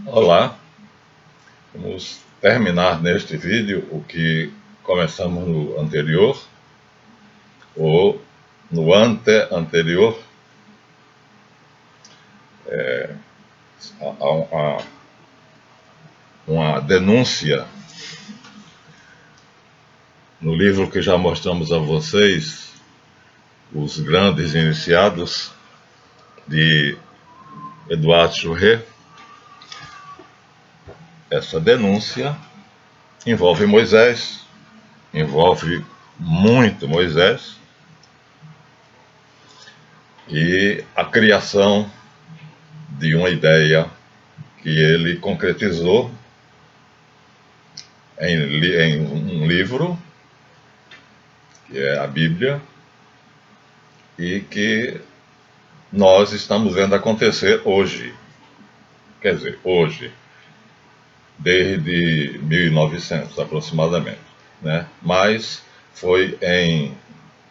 Olá, vamos terminar neste vídeo o que começamos no anterior, ou no ante-anterior. Há uma denúncia no livro que já mostramos a vocês, Os Grandes Iniciados, de Eduardo Churret. Essa denúncia envolve Moisés, envolve muito Moisés, e a criação de uma ideia que ele concretizou em um livro, que é a Bíblia, e que nós estamos vendo acontecer hoje. Quer dizer, hoje, desde 1900 aproximadamente, né? Mas foi em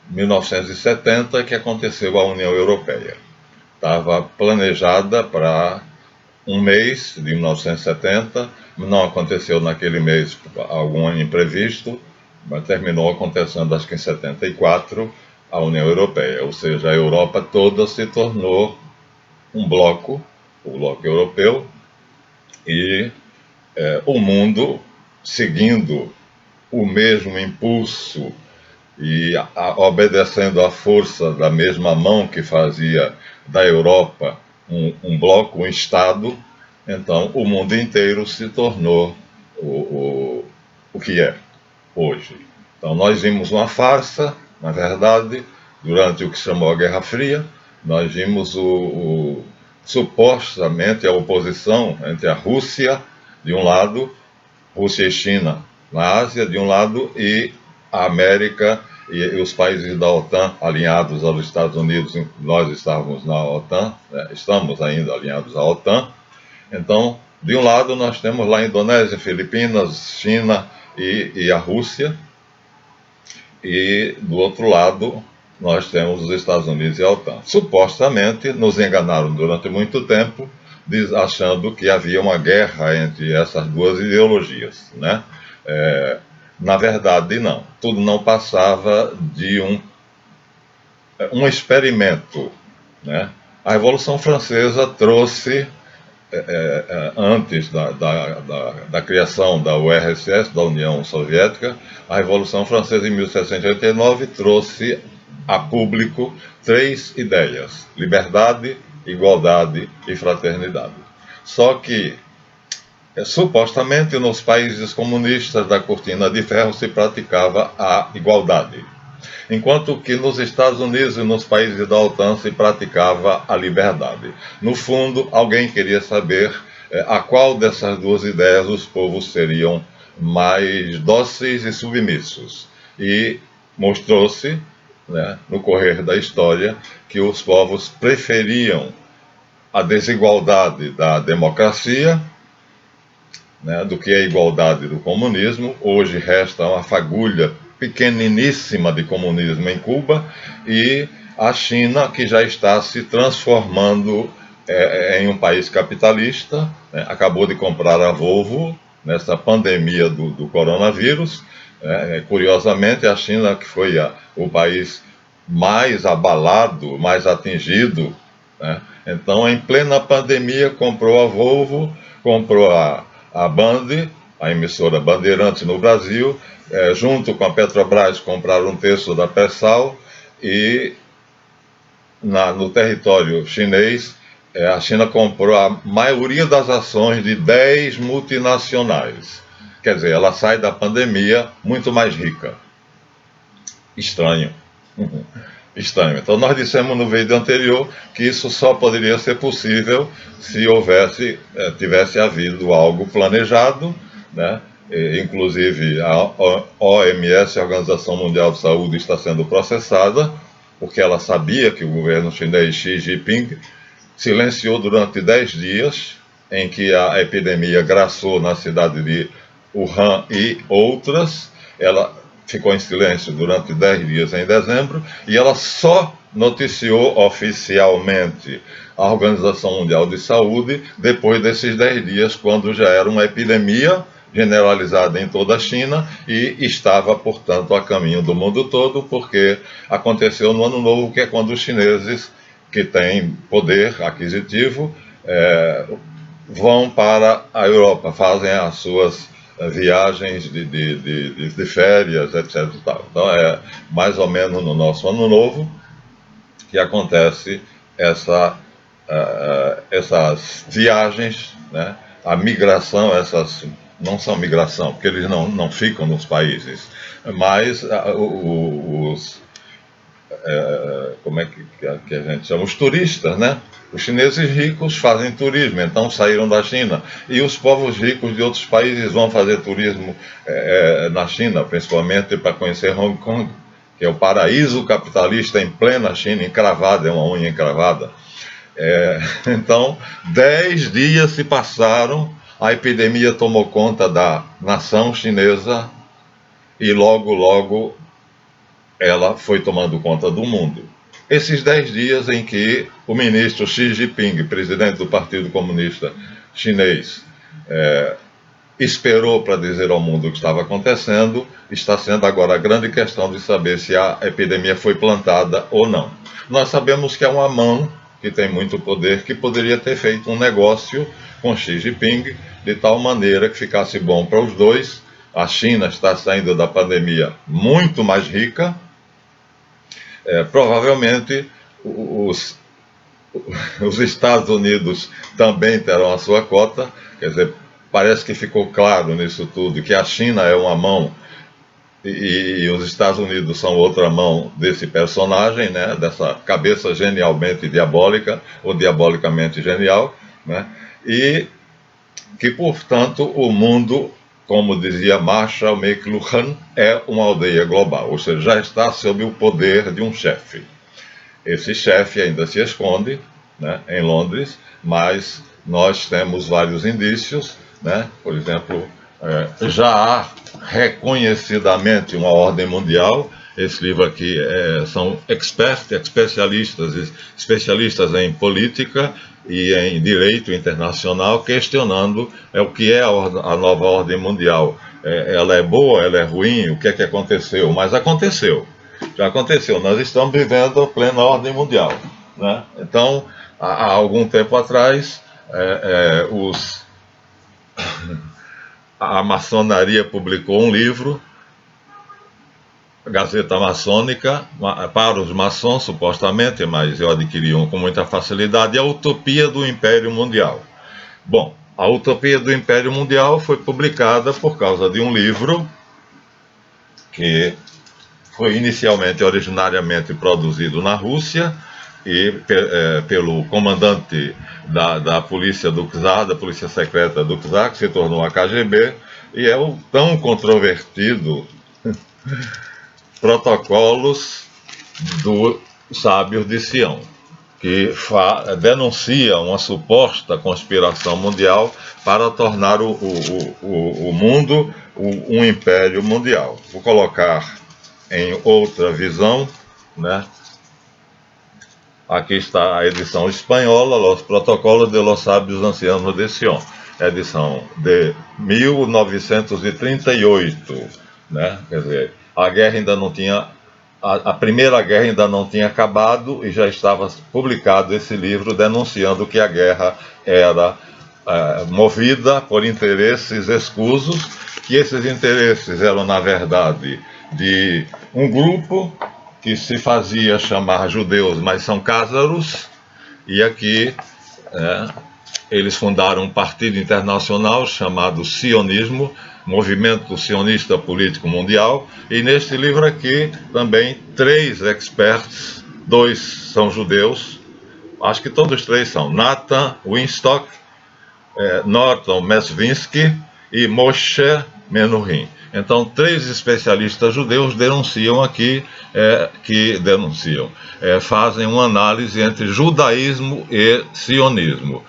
1970 que aconteceu a União Europeia. Estava planejada para um mês de 1970, não aconteceu naquele mês algum imprevisto, mas terminou acontecendo, acho que em 74, a União Europeia, ou seja, a Europa toda se tornou um bloco, o bloco europeu, e o mundo, seguindo o mesmo impulso e obedecendo à força da mesma mão que fazia da Europa um bloco, um Estado, então o mundo inteiro se tornou o que é hoje. Então nós vimos uma farsa, na verdade, durante o que se chamou a Guerra Fria. Nós vimos supostamente a oposição entre a Rússia, de um lado, Rússia e China na Ásia, de um lado, e a América e os países da OTAN alinhados aos Estados Unidos. Nós estávamos na OTAN, né? Estamos ainda alinhados à OTAN. Então, de um lado, nós temos lá a Indonésia, Filipinas, China e a Rússia, e do outro lado, nós temos os Estados Unidos e a OTAN. Supostamente, nos enganaram durante muito tempo, achando que havia uma guerra entre essas duas ideologias, né? Na verdade, não. Tudo não passava de um experimento, né? A Revolução Francesa trouxe, antes da criação da URSS, da União Soviética, a Revolução Francesa, em 1789, trouxe a público 3 ideias: liberdade, igualdade e fraternidade. Só que, supostamente, nos países comunistas da Cortina de Ferro se praticava a igualdade, enquanto que nos Estados Unidos e nos países da OTAN se praticava a liberdade. No fundo, alguém queria saber a qual dessas duas ideias os povos seriam mais dóceis e submissos. E mostrou-se, né, no correr da história, que os povos preferiam a desigualdade da democracia, né, do que a igualdade do comunismo. Hoje resta uma fagulha pequeniníssima de comunismo em Cuba, e a China, que já está se transformando em um país capitalista, né, acabou de comprar a Volvo nessa pandemia do coronavírus. Curiosamente, a China, que foi o país mais abalado, mais atingido, né? Então, em plena pandemia, comprou a Volvo, comprou a Band, a emissora Bandeirantes no Brasil, junto com a Petrobras compraram um terço da Persal, e no território chinês, a China comprou a maioria das ações de 10 multinacionais. Quer dizer, ela sai da pandemia muito mais rica. Estranho. Estranho. Então nós dissemos no vídeo anterior que isso só poderia ser possível se tivesse havido algo planejado, né? Inclusive a OMS, a Organização Mundial de Saúde, está sendo processada, porque ela sabia que o governo chinês Xi Jinping silenciou durante 10 dias, em que a epidemia graçou na cidade de Wuhan e outras. Ela ficou em silêncio durante 10 dias em dezembro, e ela só noticiou oficialmente a Organização Mundial de Saúde depois desses 10 dias, quando já era uma epidemia generalizada em toda a China e estava, portanto, a caminho do mundo todo, porque aconteceu no Ano Novo, que é quando os chineses, que têm poder aquisitivo, vão para a Europa, fazem as suas viagens de férias, etc. Então, é mais ou menos no nosso Ano Novo que acontece essas viagens, né? A migração, essas não são migração, porque eles não ficam nos países, mas como é que a gente chama? Os turistas, né? Os chineses ricos fazem turismo, então saíram da China. E os povos ricos de outros países vão fazer turismo na China, principalmente para conhecer Hong Kong, que é o paraíso capitalista em plena China, encravada, é uma unha encravada. Então, 10 dias se passaram, a epidemia tomou conta da nação chinesa e logo ela foi tomando conta do mundo. Esses 10 dias em que o ministro Xi Jinping, presidente do Partido Comunista Chinês, esperou para dizer ao mundo o que estava acontecendo, está sendo agora a grande questão de saber se a epidemia foi plantada ou não. Nós sabemos que é uma mão que tem muito poder, que poderia ter feito um negócio com Xi Jinping, de tal maneira que ficasse bom para os dois. A China está saindo da pandemia muito mais rica. Provavelmente os Estados Unidos também terão a sua cota. Quer dizer, parece que ficou claro nisso tudo que a China é uma mão e os Estados Unidos são outra mão desse personagem, né, dessa cabeça genialmente diabólica ou diabolicamente genial, né, e que, portanto, o mundo, como dizia Marshall McLuhan, é uma aldeia global, ou seja, já está sob o poder de um chefe. Esse chefe ainda se esconde, né, em Londres, mas nós temos vários indícios, né, por exemplo, já há reconhecidamente uma ordem mundial. Esse livro aqui são especialistas em política e em direito internacional, questionando o que é a nova ordem mundial. Ela é boa, ela é ruim, o que é que aconteceu? Mas aconteceu, já aconteceu. Nós estamos vivendo a plena ordem mundial, né? Então, há algum tempo atrás, a maçonaria publicou um livro, a Gazeta Maçônica, para os maçons, supostamente, mas eu adquiri um com muita facilidade, a Utopia do Império Mundial. Bom, a Utopia do Império Mundial foi publicada por causa de um livro que foi originariamente produzido na Rússia e pelo comandante da polícia do czar, da polícia secreta do czar, que se tornou a KGB, e é o tão controvertido Protocolos dos Sábios de Sião, que denuncia uma suposta conspiração mundial para tornar o mundo um império mundial. Vou colocar em outra visão, né? Aqui está a edição espanhola, Los Protocolos de los Sábios Ancianos de Sion, edição de 1938, né? Quer dizer, a guerra ainda não tinha, a Primeira Guerra ainda não tinha acabado e já estava publicado esse livro denunciando que a guerra era movida por interesses escusos, que esses interesses eram, na verdade, de um grupo que se fazia chamar judeus, mas são cázaros, e aqui eles fundaram um partido internacional chamado Sionismo, Movimento Sionista Político Mundial, e neste livro aqui também 3 experts, 2 são judeus, acho que todos 3 são, Nathan Winstock, Norton Mesvinsky e Moshe Menuhin. Então, 3 especialistas judeus denunciam aqui, fazem uma análise entre judaísmo e sionismo.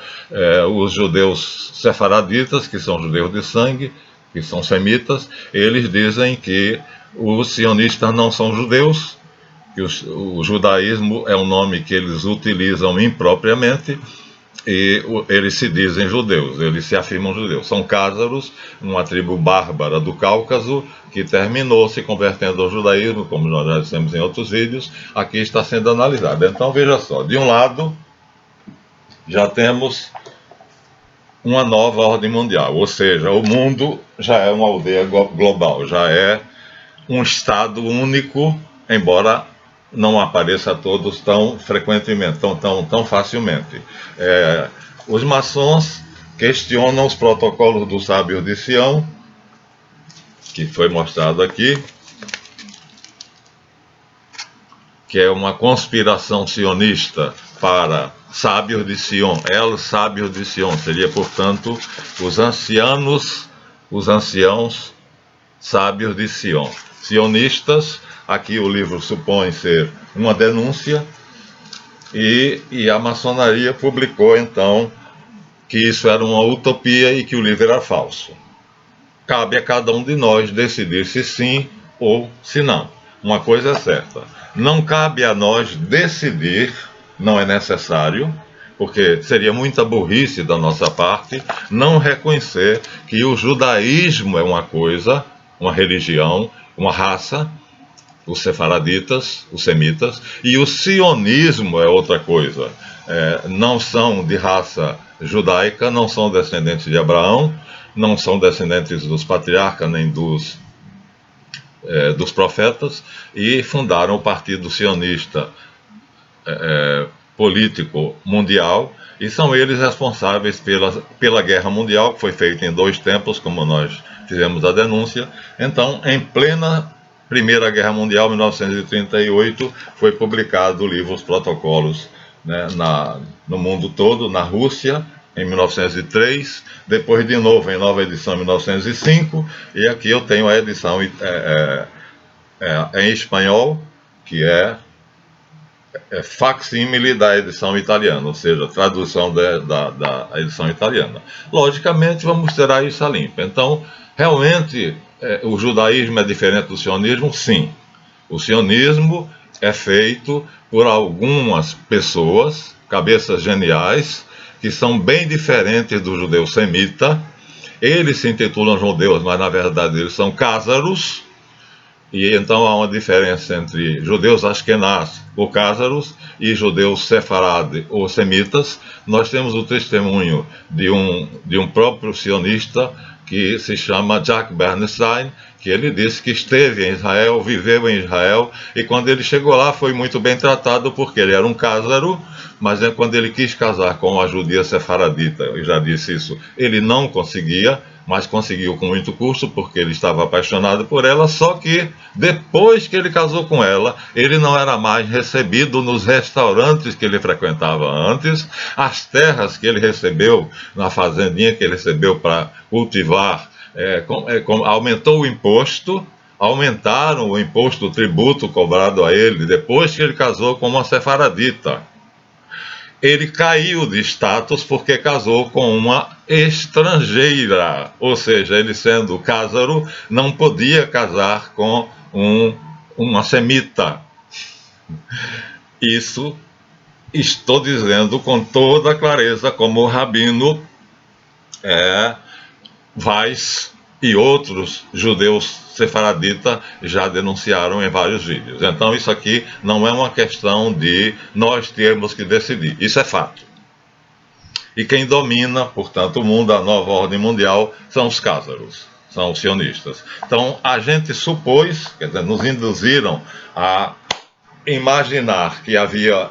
Os judeus sefaraditas, que são judeus de sangue, que são semitas, eles dizem que os sionistas não são judeus, que o judaísmo é um nome que eles utilizam impropriamente, e eles se dizem judeus, eles se afirmam judeus. São cázaros, uma tribo bárbara do Cáucaso, que terminou se convertendo ao judaísmo, como nós já dissemos em outros vídeos. Aqui está sendo analisado. Então veja só, de um lado já temos uma nova ordem mundial, ou seja, o mundo já é uma aldeia global, já é um estado único, embora não apareça a todos tão frequentemente, tão facilmente. Os maçons questionam os protocolos dos sábios de Sião, que foi mostrado aqui, que é uma conspiração sionista para sábios de Sião. Sábios de Sião seria, portanto, os anciãos sábios de Sião. Sionistas, aqui o livro supõe ser uma denúncia, e a maçonaria publicou então que isso era uma utopia e que o livro era falso. Cabe a cada um de nós decidir se sim ou se não. Uma coisa é certa, não cabe a nós decidir, não é necessário, porque seria muita burrice da nossa parte não reconhecer que o judaísmo é uma coisa, uma religião, uma raça, os sefaraditas, os semitas, e o sionismo é outra coisa. Não são de raça judaica, não são descendentes de Abraão, não são descendentes dos patriarcas nem dos profetas, e fundaram o Partido Sionista Político Mundial, e são eles responsáveis pela Guerra Mundial, que foi feita em 2 tempos, como nós fizemos a denúncia. Então, em plena Primeira Guerra Mundial, 1938, foi publicado o livro Os Protocolos, né, no mundo todo, na Rússia, em 1903, depois de novo em nova edição em 1905, e aqui eu tenho a edição em espanhol, que é facsímile da edição italiana, ou seja, tradução da edição italiana. Logicamente, vamos tirar isso a limpo. Então, realmente, o judaísmo é diferente do sionismo? Sim. O sionismo é feito por algumas pessoas, cabeças geniais, que são bem diferentes do judeu semita. Eles se intitulam judeus, mas na verdade eles são cázaros. E então há uma diferença entre judeus Ashkenaz ou cázaros e judeus sefarade ou semitas. Nós temos o testemunho de um próprio sionista que se chama Jack Bernstein, que ele disse que esteve em Israel, viveu em Israel, e quando ele chegou lá foi muito bem tratado porque ele era um cázaro, mas quando ele quis casar com uma judia sefaradita, eu já disse isso, ele não conseguia, mas conseguiu com muito custo, porque ele estava apaixonado por ela, só que depois que ele casou com ela, ele não era mais recebido nos restaurantes que ele frequentava antes, as terras que ele recebeu, na fazendinha que ele recebeu para cultivar, aumentou o imposto, aumentaram o imposto, o tributo cobrado a ele, depois que ele casou com uma sefaradita. Ele caiu de status porque casou com uma estrangeira, ou seja, ele sendo cázaro, não podia casar com uma semita. Isso estou dizendo com toda clareza, como o rabino Weiss e outros judeus sefaraditas já denunciaram em vários vídeos. Então isso aqui não é uma questão de nós termos que decidir, isso é fato. E quem domina, portanto, o mundo, a nova ordem mundial, são os cázaros, são os sionistas. Então a gente supôs, quer dizer, nos induziram a imaginar que havia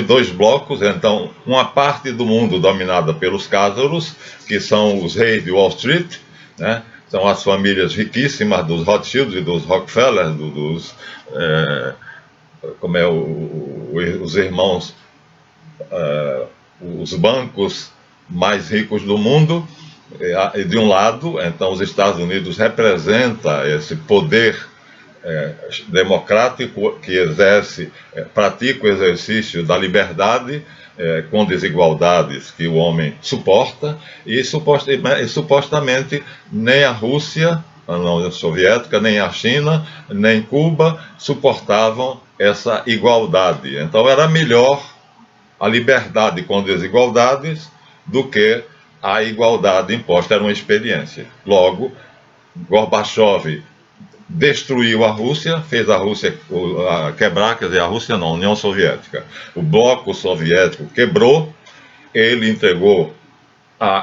dois blocos, então uma parte do mundo dominada pelos cázaros, que são os reis de Wall Street, né? São as famílias riquíssimas dos Rothschilds e dos Rockefeller, os irmãos, os bancos mais ricos do mundo. E de um lado, então, os Estados Unidos representa esse poder democrático que pratica o exercício da liberdade, com desigualdades que o homem suporta, e supostamente nem a Rússia, a União Soviética, nem a China, nem Cuba suportavam essa igualdade. Então era melhor a liberdade com desigualdades do que a igualdade imposta. Era uma experiência. Logo, Gorbachev destruiu a Rússia, fez a Rússia quebrar, quer dizer, a Rússia não, a União Soviética. O bloco soviético quebrou, ele entregou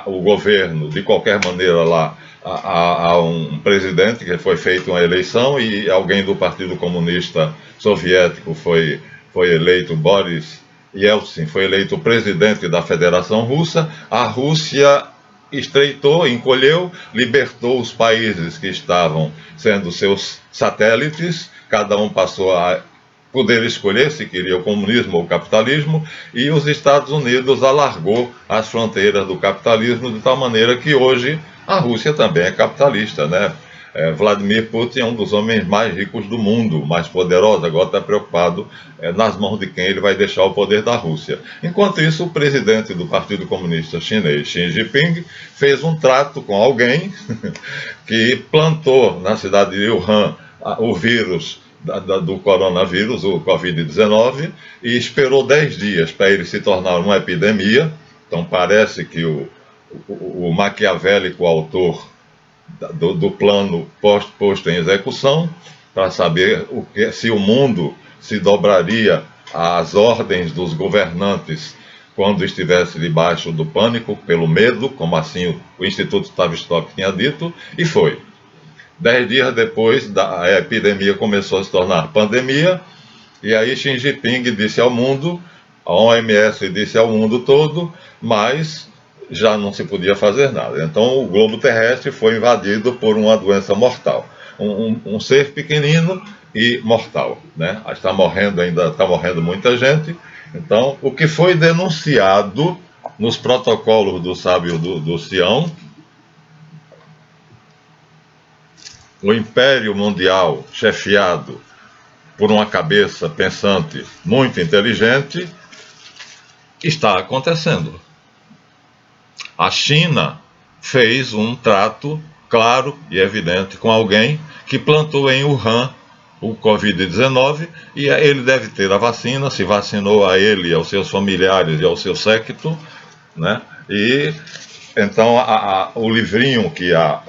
o governo, de qualquer maneira, lá a um presidente, que foi feita uma eleição, e alguém do Partido Comunista Soviético foi eleito, Boris Yeltsin, foi eleito presidente da Federação Russa. A Rússia estreitou, encolheu, libertou os países que estavam sendo seus satélites, cada um passou a poder escolher se queria o comunismo ou o capitalismo, e os Estados Unidos alargou as fronteiras do capitalismo de tal maneira que hoje a Rússia também é capitalista, né? Vladimir Putin é um dos homens mais ricos do mundo, mais poderoso, agora está preocupado nas mãos de quem ele vai deixar o poder da Rússia. Enquanto isso, o presidente do Partido Comunista Chinês, Xi Jinping, fez um trato com alguém que plantou na cidade de Wuhan o vírus do coronavírus, o Covid-19, e esperou 10 dias para ele se tornar uma epidemia. Então parece que o maquiavélico autor do plano posto em execução, para saber se o mundo se dobraria às ordens dos governantes quando estivesse debaixo do pânico, pelo medo, como assim o Instituto Tavistock tinha dito, e foi. 10 dias depois, a epidemia começou a se tornar pandemia, e aí Xi Jinping disse ao mundo, a OMS disse ao mundo todo, mas já não se podia fazer nada. Então o globo terrestre foi invadido por uma doença mortal. Um ser pequenino e mortal, né? Está morrendo ainda, está morrendo muita gente. Então, o que foi denunciado nos protocolos do sábio do Sião, o Império Mundial, chefiado por uma cabeça pensante muito inteligente, está acontecendo. A China fez um trato claro e evidente com alguém que plantou em Wuhan o Covid-19, e ele deve ter a vacina, se vacinou a ele, aos seus familiares e ao seu séquito, né? E então o livrinho que a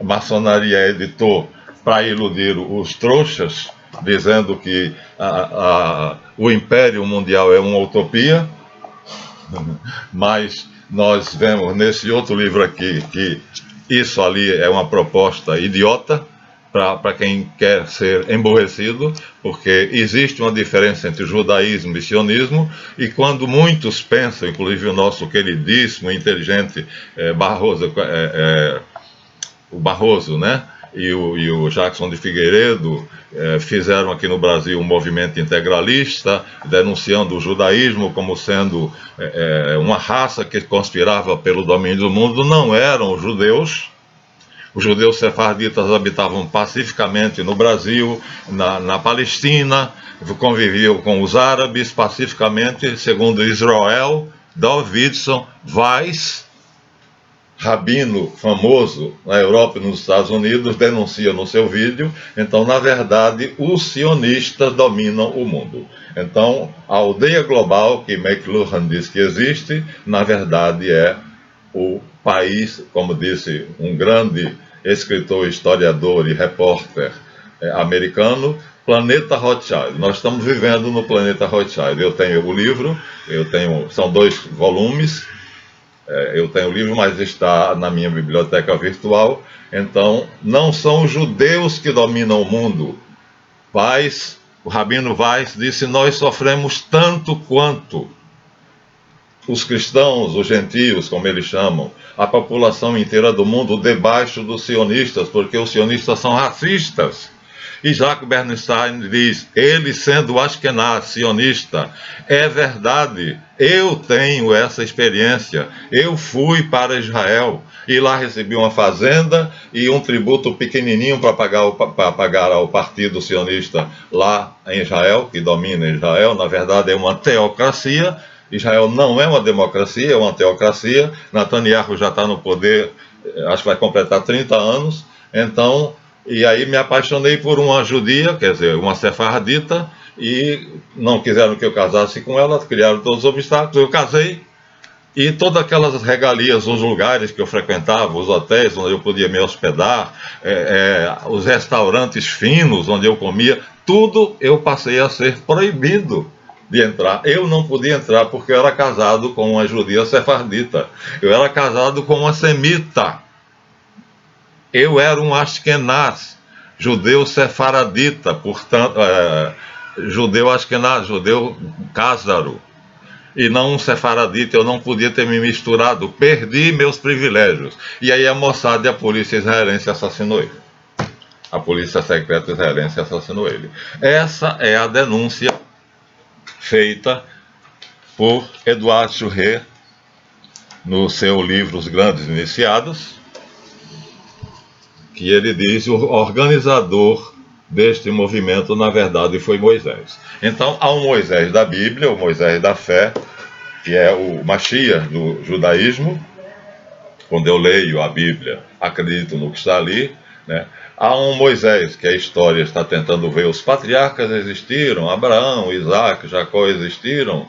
maçonaria editou para iludir os trouxas, dizendo que o Império Mundial é uma utopia, mas nós vemos nesse outro livro aqui que isso ali é uma proposta idiota para quem quer ser emborrecido, porque existe uma diferença entre judaísmo e sionismo, e quando muitos pensam, inclusive o nosso queridíssimo, inteligente Barroso, o Barroso, né? E o Jackson de Figueiredo fizeram aqui no Brasil um movimento integralista, denunciando o judaísmo como sendo uma raça que conspirava pelo domínio do mundo. Não eram os judeus. Os judeus sefarditas habitavam pacificamente no Brasil, na Palestina, conviviam com os árabes pacificamente, segundo Israel Davidson Weiss, rabino famoso na Europa e nos Estados Unidos, denuncia no seu vídeo. Então, na verdade, os sionistas dominam o mundo. Então, a aldeia global que McLuhan diz que existe, na verdade é o país, como disse um grande escritor, historiador e repórter americano, Planeta Rothschild. Nós estamos vivendo no Planeta Rothschild. Eu tenho o livro, são 2 volumes. Eu tenho o livro, mas está na minha biblioteca virtual. Então, não são os judeus que dominam o mundo. O rabino Weiss disse: nós sofremos tanto quanto os cristãos, os gentios, como eles chamam, a população inteira do mundo debaixo dos sionistas, porque os sionistas são racistas. E Jacques Bernstein diz, ele sendo Ashkenaz, sionista, é verdade, eu tenho essa experiência, eu fui para Israel e lá recebi uma fazenda e um tributo pequenininho para pagar ao partido sionista lá em Israel, que domina Israel. Na verdade é uma teocracia. Israel não é uma democracia, é uma teocracia. Netanyahu já está no poder, acho que vai completar 30 anos, então E aí me apaixonei por uma judia, quer dizer, uma sefardita, e não quiseram que eu casasse com ela, criaram todos os obstáculos, eu casei, e todas aquelas regalias, os lugares que eu frequentava, os hotéis onde eu podia me hospedar, os restaurantes finos onde eu comia, tudo eu passei a ser proibido de entrar. Eu não podia entrar porque eu era casado com uma judia sefardita. Eu era casado com uma semita. Eu era um Ashkenaz, judeu sefaradita, portanto, judeu Ashkenaz, judeu cázaro, e não um sefaradita. Eu não podia ter me misturado, perdi meus privilégios. E aí a Mossad e a polícia israelense assassinou ele. A polícia secreta israelense assassinou ele. Essa é a denúncia feita por Eduardo Churret no seu livro Os Grandes Iniciados, que ele diz: o organizador deste movimento, na verdade, foi Moisés. Então, há um Moisés da Bíblia, o Moisés da fé, que é o Mashiach do judaísmo. Quando eu leio a Bíblia, acredito no que está ali, né? Há um Moisés, que a história está tentando ver. Os patriarcas existiram, Abraão, Isaac, Jacó existiram,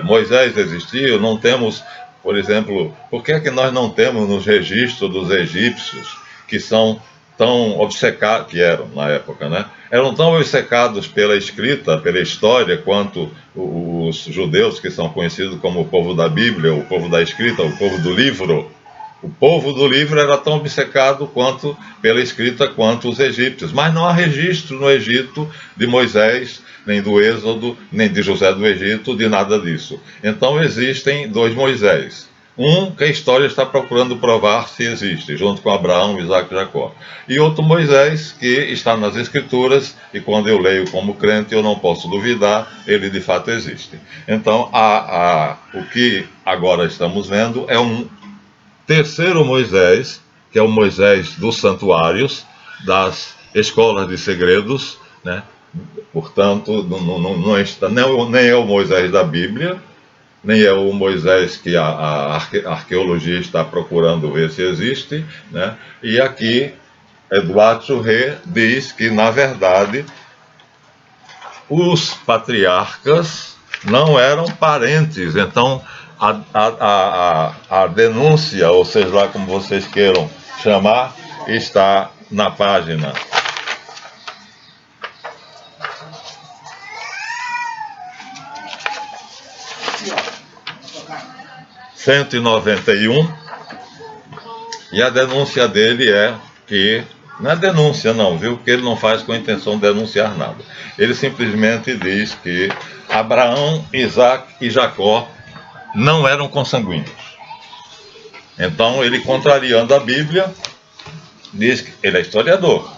Moisés existiu. Não temos, por exemplo, por que é que nós não temos nos registros dos egípcios, que são tão obcecados, que eram na época, né? Eram tão obcecados pela escrita, pela história, quanto os judeus, que são conhecidos como o povo da Bíblia, o povo da escrita, o povo do livro. O povo do livro era tão obcecado quanto pela escrita quanto os egípcios. Mas não há registro no Egito de Moisés, nem do Êxodo, nem de José do Egito, de nada disso. Então existem dois Moisés. Um que a história está procurando provar se existe, junto com Abraão, Isaac e Jacó. E outro Moisés que está nas Escrituras, e quando eu leio como crente eu não posso duvidar, ele de fato existe. Então o que agora estamos vendo é um terceiro Moisés, que é o Moisés dos santuários, das escolas de segredos, né? Portanto, nem é o Moisés da Bíblia, nem é o Moisés que a arqueologia está procurando ver se existe, né? E aqui, Eduardo Churret diz que, na verdade, os patriarcas não eram parentes. Então, a denúncia, ou seja lá como vocês queiram chamar, está na página 191, e a denúncia dele é que, não é denúncia não, viu, porque ele não faz com a intenção de denunciar nada. Ele simplesmente diz que Abraão, Isaac e Jacó não eram consanguíneos. Então ele, contrariando a Bíblia, diz que ele é historiador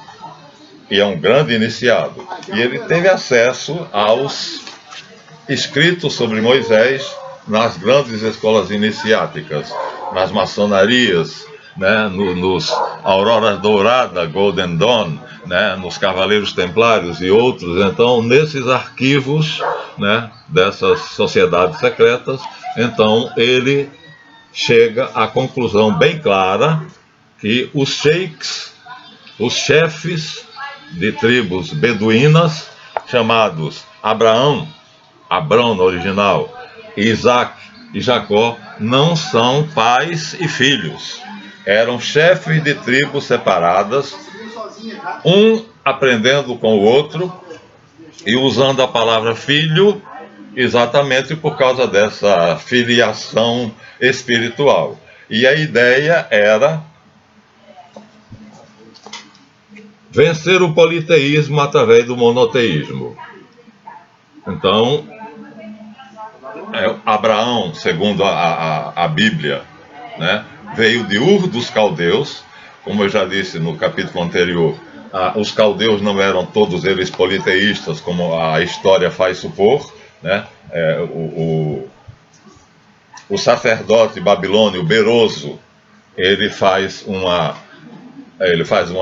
e é um grande iniciado, e ele teve acesso aos escritos sobre Moisés nas grandes escolas iniciáticas, nas maçonarias, né, nos Auroras Dourada, Golden Dawn, né, nos Cavaleiros Templários e outros. Então, nesses arquivos, né, dessas sociedades secretas, então ele chega à conclusão bem clara que os sheiks, os chefes de tribos beduínas, chamados Abrão no original, Isaac e Jacó, não são pais e filhos. Eram chefes de tribos separadas, um aprendendo com o outro e usando a palavra filho exatamente por causa dessa filiação espiritual. E a ideia era vencer o politeísmo através do monoteísmo. Então, Abraão, segundo a Bíblia, né, veio de Ur dos Caldeus. Como eu já disse no capítulo anterior, os caldeus não eram todos eles politeístas, como a história faz supor, né? O sacerdote babilônio Beroso, ele faz uma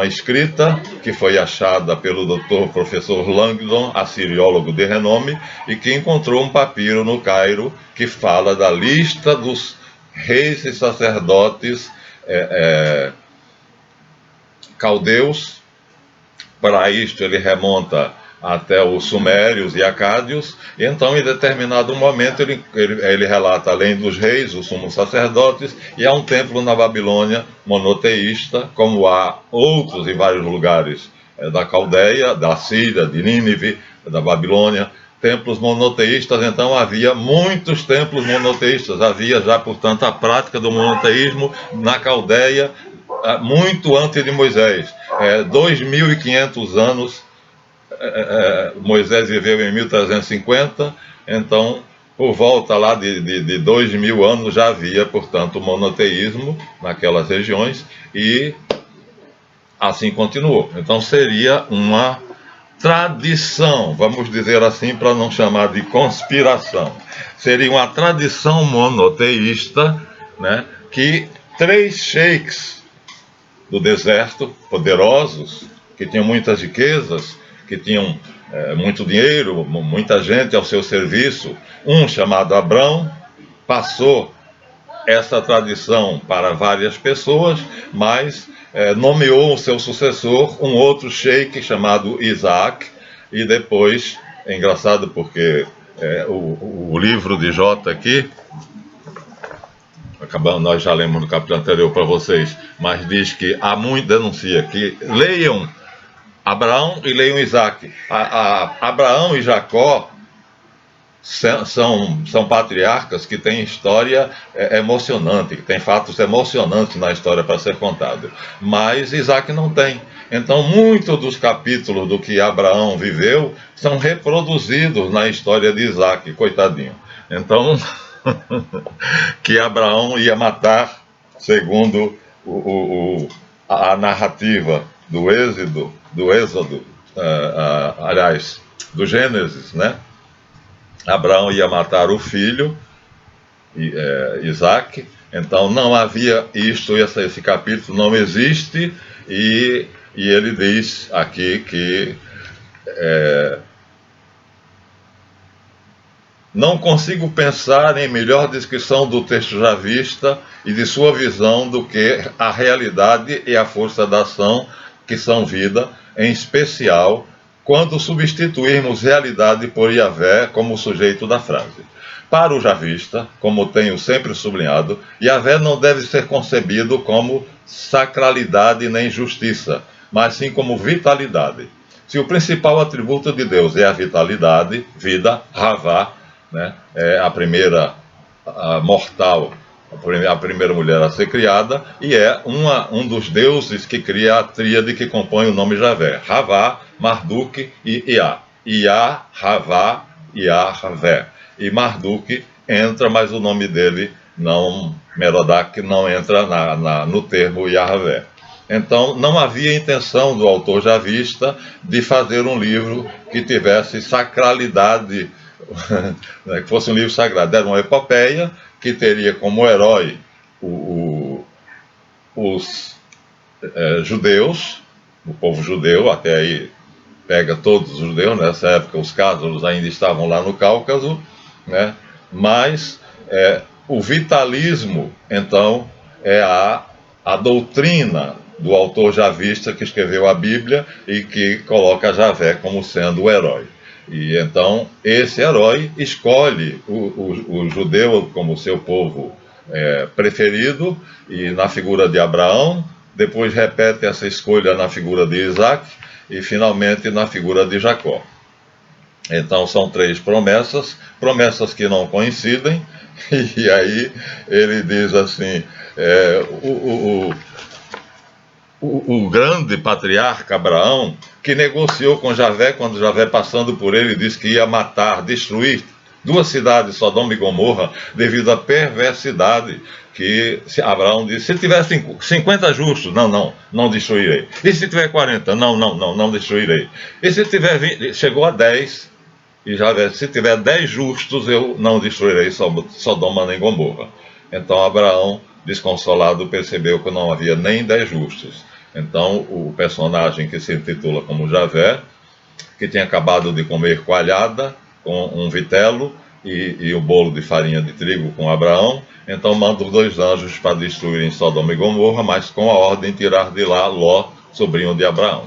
escrita que foi achada pelo Dr. Professor Langdon, assiriólogo de renome, e que encontrou um papiro no Cairo que fala da lista dos reis e sacerdotes caldeus Para isto ele remonta até os sumérios e acádios, e então em determinado momento ele relata, além dos reis, os sumos sacerdotes, e há um templo na Babilônia monoteísta, como há outros em vários lugares da Caldeia, da Síria, de Nínive, da Babilônia, templos monoteístas. Então havia muitos templos monoteístas, havia já, portanto, a prática do monoteísmo na Caldeia, muito antes de Moisés. 2.500 anos, Moisés viveu em 1350, então por volta lá de 2.000 anos já havia, portanto, monoteísmo naquelas regiões, e assim continuou. Então seria uma tradição, vamos dizer assim, para não chamar de conspiração, seria uma tradição monoteísta, né, que 3 sheiks do deserto, poderosos, que tinham muitas riquezas, que tinham muito dinheiro, muita gente ao seu serviço, um chamado Abrão, passou essa tradição para várias pessoas, mas nomeou o seu sucessor, um outro sheik chamado Isaac, e depois, é engraçado porque o livro de Jó aqui, acabamos, nós já lemos no capítulo anterior para vocês, mas diz que há muito, denuncia que leiam Abraão e leiam Isaac. Abraão e Jacó são patriarcas que têm história emocionante, que têm fatos emocionantes na história para ser contado. Mas Isaac não tem. Então, muitos dos capítulos do que Abraão viveu são reproduzidos na história de Isaac, coitadinho. Então, que Abraão ia matar, segundo a narrativa do Êxodo, aliás, do Gênesis, né? Abraão ia matar o filho, Isaac. Então não havia isto, esse capítulo não existe, e ele diz aqui que não consigo pensar em melhor descrição do texto javista e de sua visão do que a realidade e a força da ação, que são vida, em especial quando substituirmos realidade por Yahvé como sujeito da frase. Para o javista, como tenho sempre sublinhado, Yahvé não deve ser concebido como sacralidade nem justiça, mas sim como vitalidade. Se o principal atributo de Deus é a vitalidade, vida, Havá, né, é a primeira mortal, a primeira mulher a ser criada, e é um dos deuses que cria a tríade que compõe o nome Javé: Havá, Marduk e Iá. Iá, Havá, Iá, Javé. E Marduk entra, mas o nome dele, não, Merodach, não entra no termo Yahvé. Então, não havia intenção do autor javista de fazer um livro que tivesse sacralidade, que fosse um livro sagrado. Era uma epopeia que teria como herói os judeus, o povo judeu. Até aí pega todos os judeus. Nessa época os cázaros ainda estavam lá no Cáucaso, né? Mas o vitalismo, então, é a doutrina do autor javista que escreveu a Bíblia e que coloca Javé como sendo o herói. E então esse herói escolhe o judeu como seu povo preferido, e na figura de Abraão, depois repete essa escolha na figura de Isaac e finalmente na figura de Jacó. Então são 3 promessas que não coincidem, e aí ele diz assim, o grande patriarca Abraão, que negociou com Javé, quando Javé, passando por ele, disse que ia matar, destruir 2 cidades, Sodoma e Gomorra, devido à perversidade, que Abraão disse: se tiver 50 justos, não destruirei. E se tiver 40, não destruirei. E se tiver 20, chegou a 10, e Javé: se tiver 10 justos, eu não destruirei Sodoma nem Gomorra. Então Abraão, desconsolado, percebeu que não havia nem 10 justos. Então o personagem que se intitula como Javé, que tinha acabado de comer coalhada com um vitelo e o bolo de farinha de trigo com Abraão, então manda os 2 anjos para destruírem Sodoma e Gomorra, mas com a ordem de tirar de lá Ló, sobrinho de Abraão.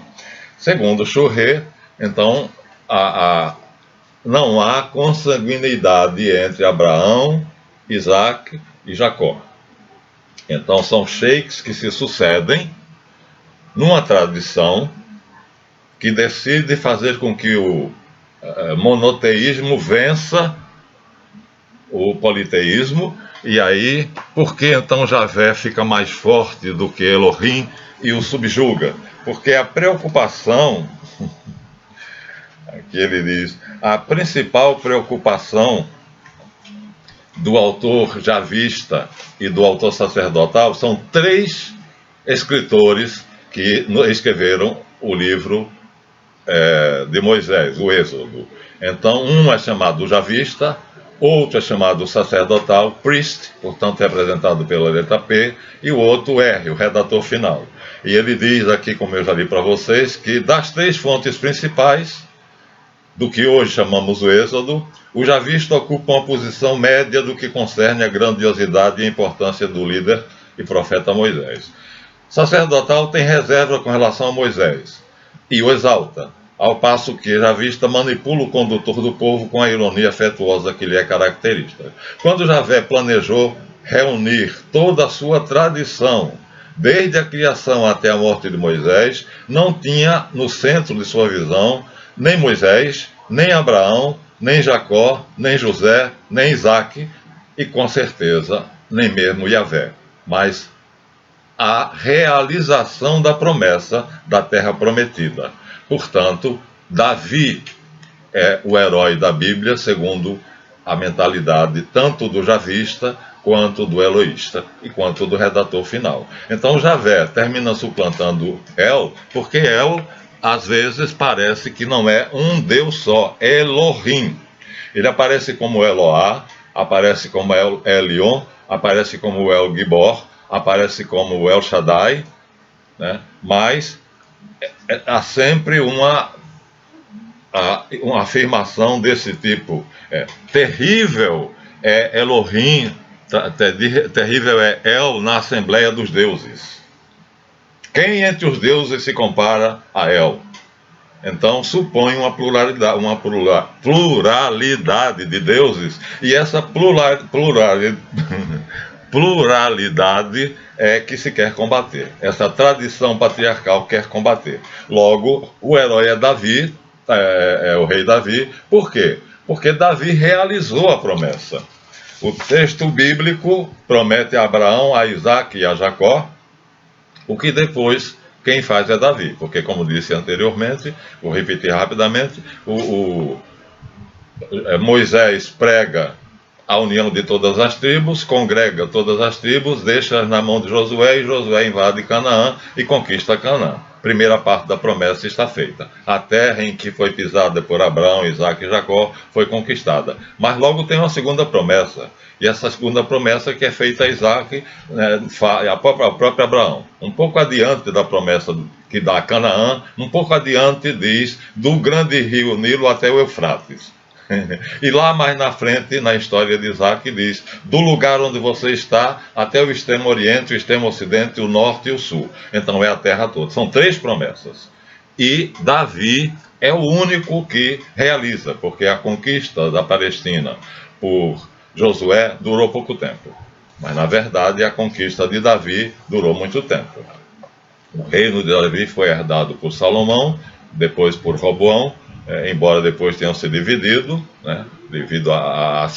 Segundo Churré, então, não há consanguinidade entre Abraão, Isaac e Jacó. Então, são sheiks que se sucedem numa tradição que decide fazer com que o monoteísmo vença o politeísmo. E aí, por que então Javé fica mais forte do que Elohim e o subjuga? Porque a preocupação, aqui ele diz, a principal preocupação do autor javista e do autor sacerdotal são três escritores que escreveram o livro de Moisés, o Êxodo. Então, um é chamado javista, outro é chamado sacerdotal, priest, portanto representado pela letra P, e o outro R, o redator final. E ele diz aqui, como eu já li para vocês, que das três fontes principais do que hoje chamamos o Êxodo, o javista ocupa uma posição média do que concerne a grandiosidade e a importância do líder e profeta Moisés. Sacerdotal tem reserva com relação a Moisés e o exalta, ao passo que javista manipula o condutor do povo com a ironia afetuosa que lhe é característica. Quando Javé planejou reunir toda a sua tradição, desde a criação até a morte de Moisés, não tinha no centro de sua visão nem Moisés, nem Abraão, nem Jacó, nem José, nem Isaque e, com certeza, nem mesmo Javé, mas a realização da promessa da terra prometida. Portanto, Davi é o herói da Bíblia, segundo a mentalidade tanto do javista, quanto do eloísta e quanto do redator final. Então, Javé termina suplantando El, porque El, às vezes, parece que não é um Deus só, é Elohim. Ele aparece como Eloá, aparece como El Elyon, aparece como El Gibor, aparece como El Shaddai, né? Mas há sempre uma afirmação desse tipo. Terrível é Elohim, terrível é El na Assembleia dos Deuses. Quem entre os deuses se compara a El? Então supõe uma pluralidade de deuses, e essa pluralidade é que se quer combater. Essa tradição patriarcal quer combater. Logo, o herói é Davi, é o rei Davi. Por quê? Porque Davi realizou a promessa. O texto bíblico promete a Abraão, a Isaac e a Jacó, o que depois quem faz é Davi, porque, como disse anteriormente, vou repetir rapidamente, Moisés prega a união de todas as tribos, congrega todas as tribos, deixa na mão de Josué, e Josué invade Canaã e conquista Canaã. Primeira parte da promessa está feita. A terra em que foi pisada por Abraão, Isaque e Jacó foi conquistada. Mas logo tem uma segunda promessa. E essa segunda promessa que é feita a Isaque, a própria Abraão. Um pouco adiante da promessa que dá a Canaã, um pouco adiante diz do grande rio Nilo até o Eufrates. E lá mais na frente, na história de Isaac, diz: do lugar onde você está até o extremo oriente, o extremo ocidente, o norte e o sul. Então é a terra toda. São três promessas. E Davi é o único que realiza, porque a conquista da Palestina por Josué durou pouco tempo. Mas na verdade a conquista de Davi durou muito tempo. O reino de Davi foi herdado por Salomão, depois por Roboão, embora depois tenham se dividido, né, devido à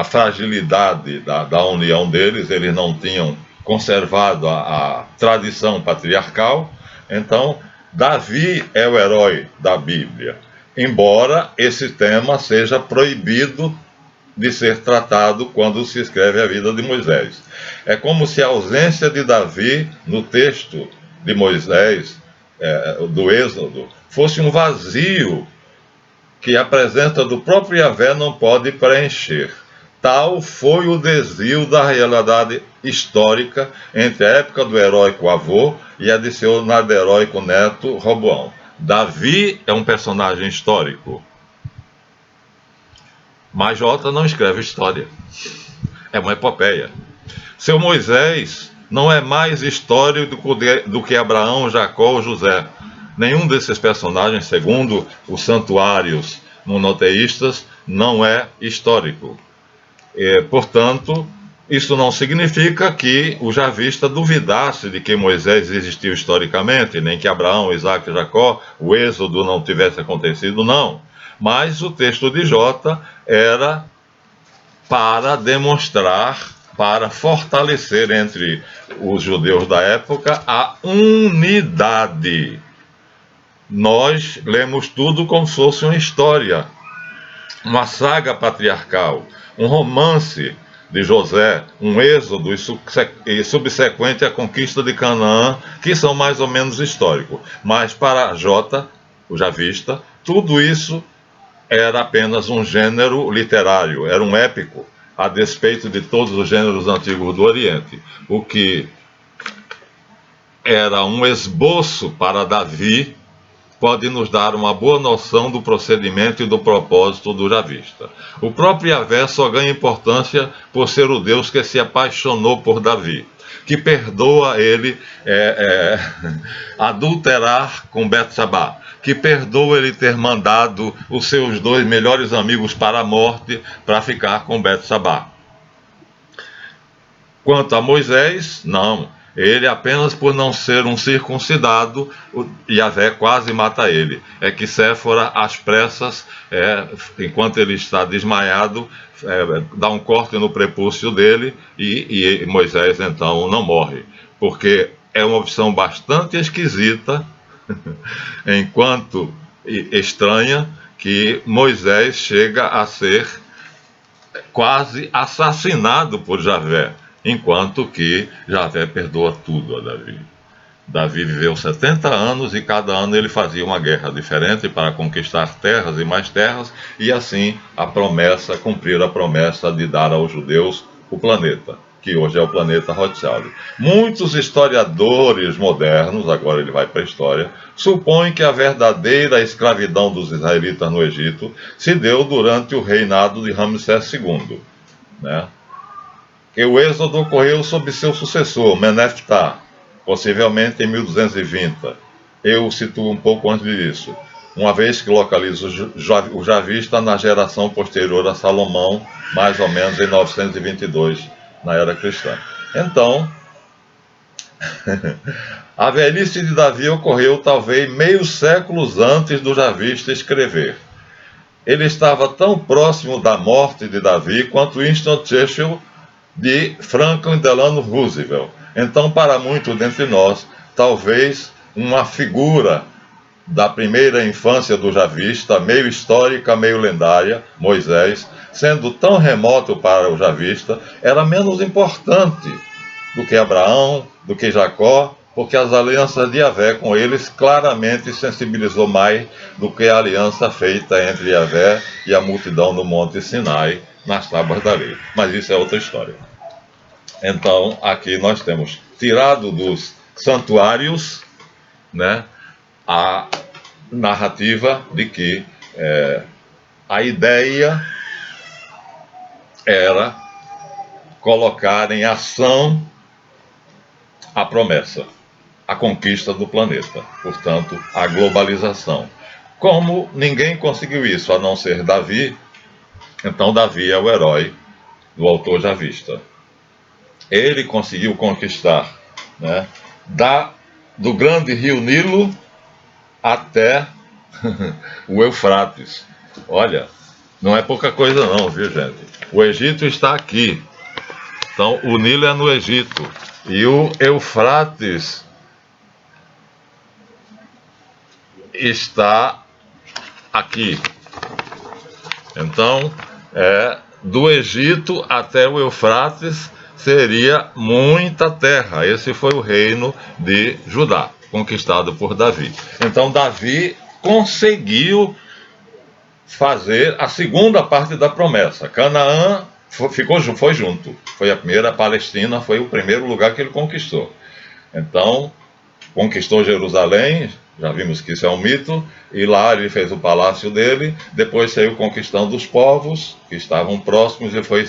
fragilidade da união deles, eles não tinham conservado a tradição patriarcal. Então, Davi é o herói da Bíblia, embora esse tema seja proibido de ser tratado quando se escreve a vida de Moisés. É como se a ausência de Davi no texto de Moisés, do Êxodo, fosse um vazio que a presença do próprio Javé não pode preencher. Tal foi o desvio da realidade histórica entre a época do heróico avô e a de seu nada heróico neto Roboão. Davi é um personagem histórico, mas Jota não escreve história. É uma epopeia. Seu Moisés não é mais história do que Abraão, Jacó ou José. Nenhum desses personagens, segundo os santuários monoteístas, não é histórico. Portanto, isso não significa que o javista duvidasse de que Moisés existiu historicamente, nem que Abraão, Isaac e Jacó, o êxodo não tivesse acontecido, não. Mas o texto de Jota era para demonstrar, para fortalecer entre os judeus da época a unidade. Nós lemos tudo como se fosse uma história, uma saga patriarcal, um romance de José, um êxodo e subsequente a conquista de Canaã, que são mais ou menos históricos. Mas para Jota, o javista, tudo isso era apenas um gênero literário, era um épico, a despeito de todos os gêneros antigos do Oriente. O que era um esboço para Davi pode nos dar uma boa noção do procedimento e do propósito do javista. O próprio Yahvé só ganha importância por ser o Deus que se apaixonou por Davi, que perdoa ele adulterar com Betsabá, que perdoa ele ter mandado os seus 2 melhores amigos para a morte para ficar com Betsabá. Quanto a Moisés, não. Ele, apenas por não ser um circuncidado, Yahvé quase mata ele. É que Séfora, às pressas, enquanto ele está desmaiado, dá um corte no prepúcio dele e Moisés, então, não morre. Porque é uma opção bastante esquisita, enquanto estranha, que Moisés chega a ser quase assassinado por Yahvé, enquanto que Yahvé perdoa tudo a Davi. Davi viveu 70 anos e cada ano ele fazia uma guerra diferente para conquistar terras e mais terras, e assim cumprir a promessa de dar aos judeus o planeta, que hoje é o planeta Rothschild. Muitos historiadores modernos, agora ele vai para a história, supõem que a verdadeira escravidão dos israelitas no Egito se deu durante o reinado de Ramsés II, né? Que o êxodo ocorreu sob seu sucessor, Meneftá, possivelmente em 1220. Eu situo um pouco antes disso, uma vez que localizo o javista na geração posterior a Salomão, mais ou menos em 922, na era cristã. Então, a velhice de Davi ocorreu talvez meio século antes do javista escrever. Ele estava tão próximo da morte de Davi quanto Winston Churchill de Franklin Delano Roosevelt. Então, para muitos dentre nós, talvez uma figura da primeira infância do javista, meio histórica, meio lendária, Moisés, sendo tão remoto para o javista, era menos importante do que Abraão, do que Jacó, porque as alianças de Yahvé com eles claramente sensibilizou mais do que a aliança feita entre Yahvé e a multidão no Monte Sinai, nas tábuas da lei. Mas isso é outra história. Então, aqui nós temos tirado dos santuários, né, a narrativa de que a ideia era colocar em ação a promessa, a conquista do planeta, portanto, a globalização. Como ninguém conseguiu isso, a não ser Davi, então Davi é o herói do autor javista. Ele conseguiu conquistar, né, do grande rio Nilo até o Eufrates. Olha, não é pouca coisa não, viu, gente? O Egito está aqui. Então, o Nilo é no Egito. E o Eufrates está aqui. Então, do Egito até o Eufrates seria muita terra. Esse foi o reino de Judá, conquistado por Davi. Então, Davi conseguiu fazer a segunda parte da promessa. Canaã foi junto. Foi a primeira, Palestina foi o primeiro lugar que ele conquistou. Então, conquistou Jerusalém, já vimos que isso é um mito, e lá ele fez o palácio dele, depois saiu conquistando os povos que estavam próximos e foi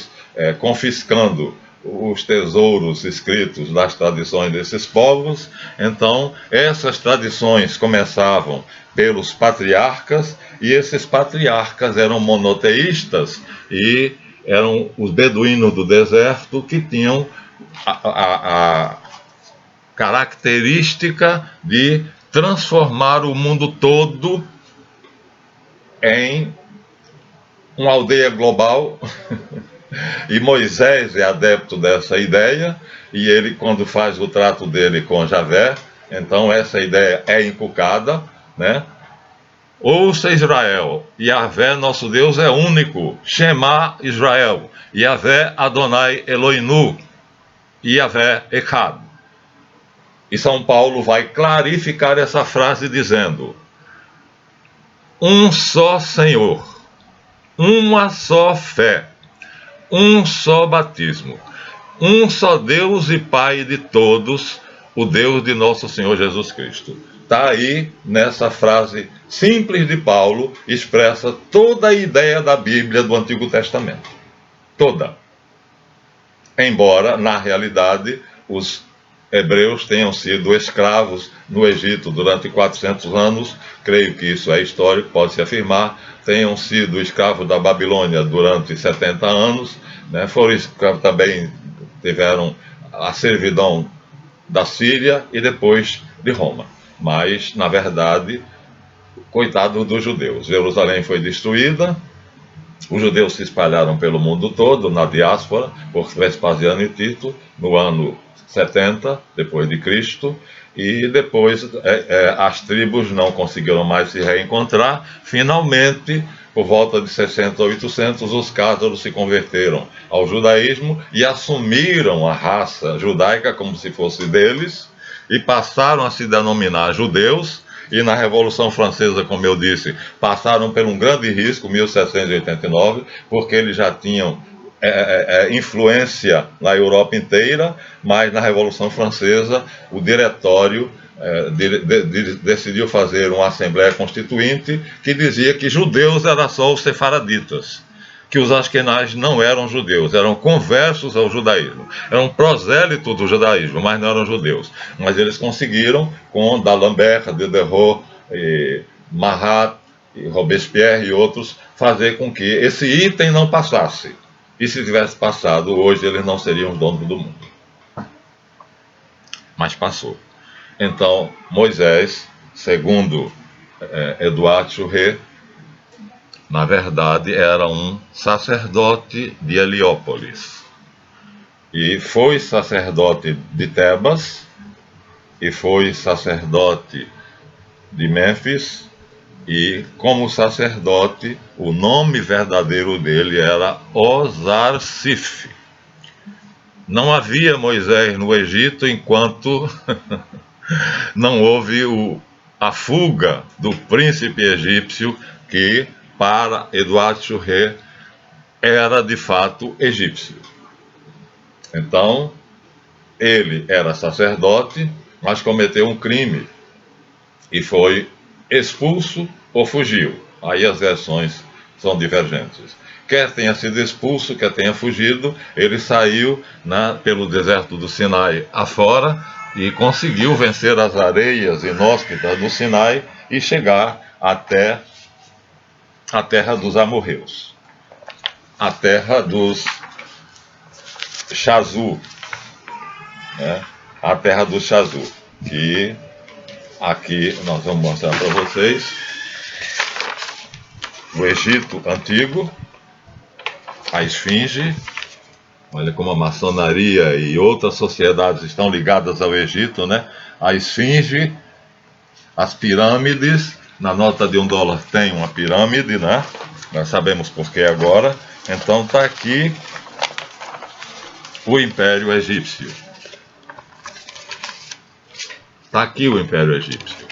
confiscando os tesouros escritos das tradições desses povos. Então, essas tradições começavam pelos patriarcas, e esses patriarcas eram monoteístas, e eram os beduínos do deserto que tinham a característica de transformar o mundo todo em uma aldeia global. E Moisés é adepto dessa ideia, e ele, quando faz o trato dele com Javé, então essa ideia é inculcada, né? Ouça Israel, Yahvé nosso Deus é único, Shema Israel, Yahvé Adonai Eloinu, Yahvé Echad. E São Paulo vai clarificar essa frase dizendo: um só Senhor, uma só fé, um só batismo, um só Deus e Pai de todos, o Deus de nosso Senhor Jesus Cristo. Está aí, nessa frase simples de Paulo, expressa toda a ideia da Bíblia do Antigo Testamento. Toda. Embora, na realidade, os hebreus tenham sido escravos no Egito durante 400 anos, creio que isso é histórico, pode-se afirmar, tenham sido escravos da Babilônia durante 70 anos, né? Foram escravos também, tiveram a servidão da Síria e depois de Roma. Mas, na verdade, coitado dos judeus. Jerusalém foi destruída, os judeus se espalharam pelo mundo todo, na diáspora, por Vespasiano e Tito, no ano 70, depois de Cristo, e depois as tribos não conseguiram mais se reencontrar. Finalmente, por volta de 600 a 800, os cátaros se converteram ao judaísmo e assumiram a raça judaica como se fosse deles, e passaram a se denominar judeus. E na Revolução Francesa, como eu disse, passaram por um grande risco, 1789, porque eles já tinham influência na Europa inteira, mas na Revolução Francesa o diretório decidiu fazer uma Assembleia Constituinte que dizia que judeus eram só os sefaraditas, que os askenazes não eram judeus, eram conversos ao judaísmo, eram prosélitos do judaísmo, mas não eram judeus. Mas eles conseguiram, com D'Alembert, Diderot, Marat, Robespierre e outros, fazer com que esse item não passasse. E se tivesse passado, hoje eles não seriam os donos do mundo. Mas passou. Então, Moisés, segundo Eduard Churret, na verdade, era um sacerdote de Heliópolis. E foi sacerdote de Tebas, e foi sacerdote de Mênfis, e como sacerdote, o nome verdadeiro dele era Osarsif. Não havia Moisés no Egito enquanto não houve a fuga do príncipe egípcio, que para Eduard Churret era de fato egípcio. Então, ele era sacerdote, mas cometeu um crime e foi expulso ou fugiu. Aí as versões são divergentes. Quer tenha sido expulso, quer tenha fugido, ele saiu pelo deserto do Sinai afora e conseguiu vencer as areias inóspitas do Sinai e chegar até a terra dos amorreus, a terra dos Chazu, né? A terra dos Chazu, que aqui nós vamos mostrar para vocês o Egito Antigo, a Esfinge. Olha como a maçonaria e outras sociedades estão ligadas ao Egito, né? A Esfinge, as pirâmides. Na nota de $1 tem uma pirâmide, né? Nós sabemos por que agora. Então está aqui o Império Egípcio. Está aqui o Império Egípcio.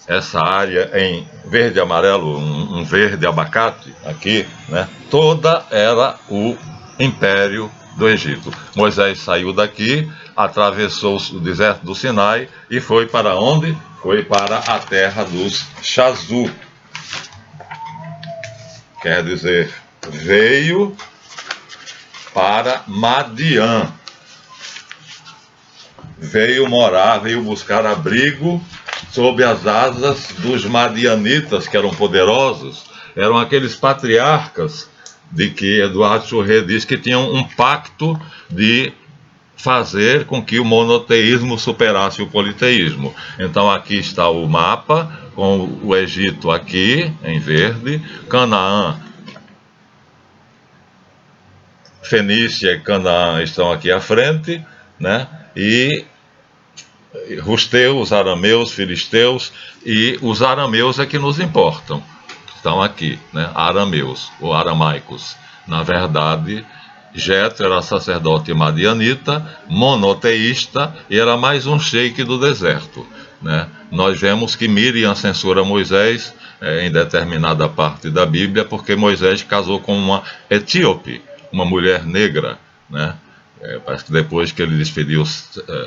Essa área em verde e amarelo, um verde abacate aqui, né? Toda era o Império do Egito. Moisés saiu daqui, atravessou o deserto do Sinai e foi para onde? Foi para a terra dos Chazu. Quer dizer, veio para Madiã. Veio buscar abrigo sob as asas dos madianitas, que eram poderosos. Eram aqueles patriarcas de que Eduardo Churré diz que tinham um pacto de fazer com que o monoteísmo superasse o politeísmo. Então aqui está o mapa, com o Egito aqui, em verde, Canaã, Fenícia e Canaã estão aqui à frente, né? E Rusteus, arameus, filisteus, e os arameus é que nos importam. Estão aqui, né? Arameus, ou aramaicos. Na verdade, Jetro era sacerdote madianita, monoteísta, e era mais um sheik do deserto, né? Nós vemos que Miriam censura Moisés em determinada parte da Bíblia, porque Moisés casou com uma etíope, uma mulher negra, né? Parece que depois que ele despediu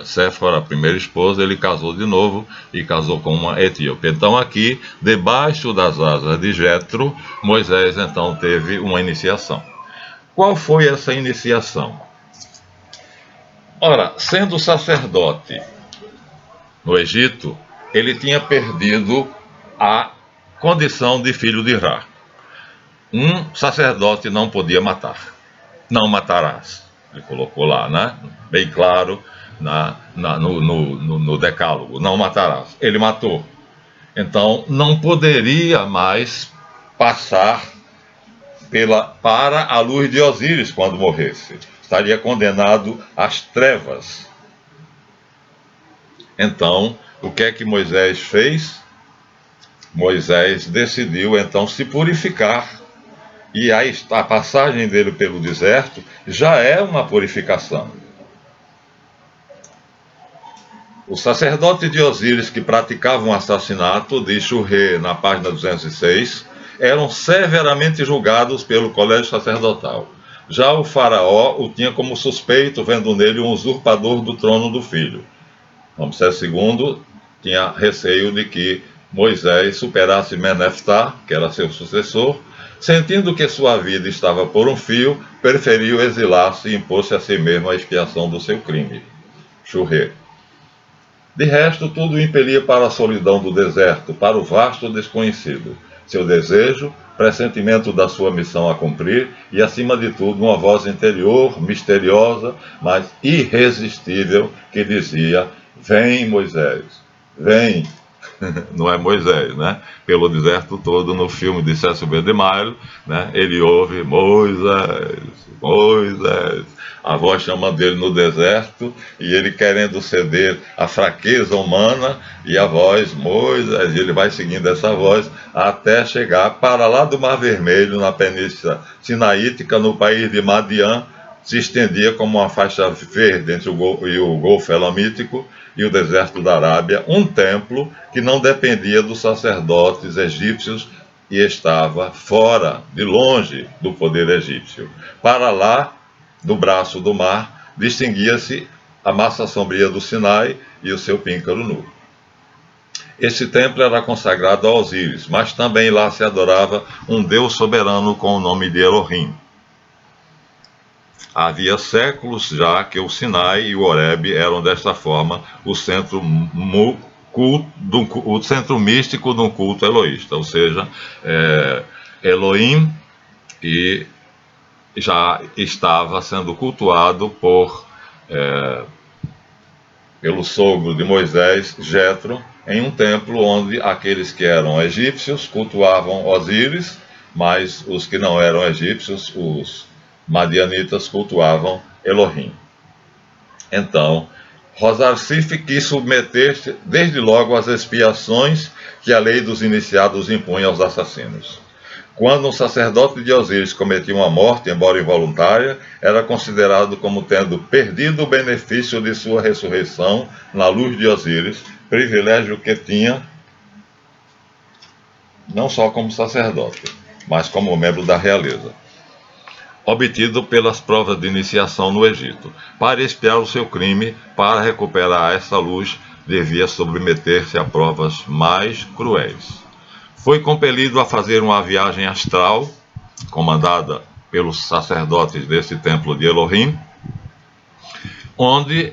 Séfora, a primeira esposa, ele casou de novo e casou com uma etíope. Então aqui, debaixo das asas de Jetro, Moisés então teve uma iniciação. Qual foi essa iniciação? Ora, sendo sacerdote no Egito, ele tinha perdido a condição de filho de Ra. Um sacerdote não podia matar. Não matarás. Ele colocou lá, né? Bem claro, no decálogo, não matarás. Ele matou. Então, não poderia mais passar para a luz de Osíris quando morresse. Estaria condenado às trevas. Então, o que é que Moisés fez? Moisés decidiu, então, se purificar. E a passagem dele pelo deserto já é uma purificação. O sacerdote de Osíris que praticava um assassinato, diz Churré na página 206, eram severamente julgados pelo colégio sacerdotal. Já o faraó o tinha como suspeito, vendo nele um usurpador do trono do filho. Ramsés II tinha receio de que Moisés superasse Meneftá, que era seu sucessor. Sentindo que sua vida estava por um fio, preferiu exilar-se e impor-se a si mesmo a expiação do seu crime. Churré. De resto, tudo o impelia para a solidão do deserto, para o vasto desconhecido. Seu desejo, pressentimento da sua missão a cumprir e, acima de tudo, uma voz interior, misteriosa, mas irresistível, que dizia: vem, Moisés, vem. Não é Moisés, né? Pelo deserto todo, no filme de Cecil B. DeMille, né? Ele ouve: Moisés, Moisés. A voz chamando ele no deserto e ele querendo ceder à fraqueza humana, e a voz: Moisés. E ele vai seguindo essa voz até chegar para lá do Mar Vermelho, na Península Sinaítica, no país de Madiã. Se estendia como uma faixa verde entre o Golfo Elamítico e o deserto da Arábia, um templo que não dependia dos sacerdotes egípcios e estava fora, de longe, do poder egípcio. Para lá, do braço do mar, distinguia-se a massa sombria do Sinai e o seu píncaro nu. Esse templo era consagrado a Osíris, mas também lá se adorava um Deus soberano com o nome de Elohim. Havia séculos já que o Sinai e o Horebe eram, desta forma, o centro místico de um culto eloísta, ou seja, Elohim, e já estava sendo cultuado pelo sogro de Moisés, Jetro, em um templo onde aqueles que eram egípcios cultuavam Osíris, mas os que não eram egípcios, os madianitas, cultuavam Elohim. Então, Rosarsif quis submeter-se desde logo às expiações que a lei dos iniciados impunha aos assassinos. Quando um sacerdote de Osíris cometia uma morte, embora involuntária, era considerado como tendo perdido o benefício de sua ressurreição na luz de Osíris, privilégio que tinha não só como sacerdote, mas como membro da realeza, obtido pelas provas de iniciação no Egito. Para expiar o seu crime, para recuperar essa luz, devia submeter-se a provas mais cruéis. Foi compelido a fazer uma viagem astral, comandada pelos sacerdotes desse templo de Elohim, onde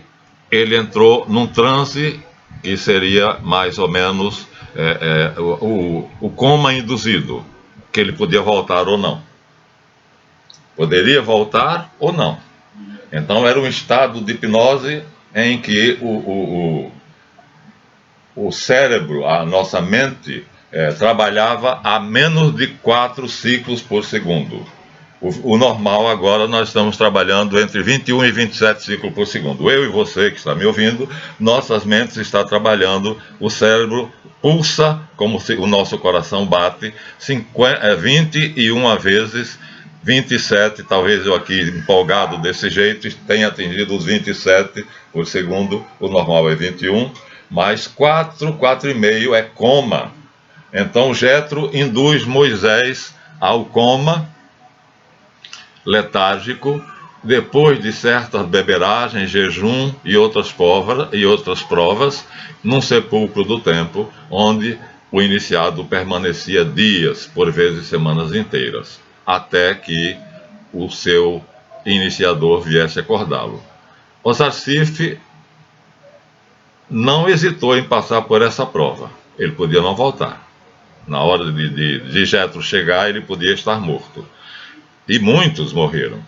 ele entrou num transe que seria mais ou menos o coma induzido, que ele podia voltar ou não. Poderia voltar ou não. Então era um estado de hipnose em que o cérebro, a nossa mente, trabalhava a menos de 4 ciclos por segundo. O normal agora nós estamos trabalhando entre 21 e 27 ciclos por segundo. Eu e você que está me ouvindo, nossas mentes estão trabalhando, o cérebro pulsa como se o nosso coração bate 21 vezes, 27, talvez eu aqui empolgado desse jeito tenha atingido os 27 por segundo, o normal é 21, mais 4,5 é coma. Então Jetro induz Moisés ao coma letárgico, depois de certas beberagens, jejum e outras provas, num sepulcro do tempo, onde o iniciado permanecia dias, por vezes semanas inteiras, até que o seu iniciador viesse acordá-lo. Osarsif não hesitou em passar por essa prova. Ele podia não voltar. Na hora de Jetro chegar, ele podia estar morto. E muitos morreram.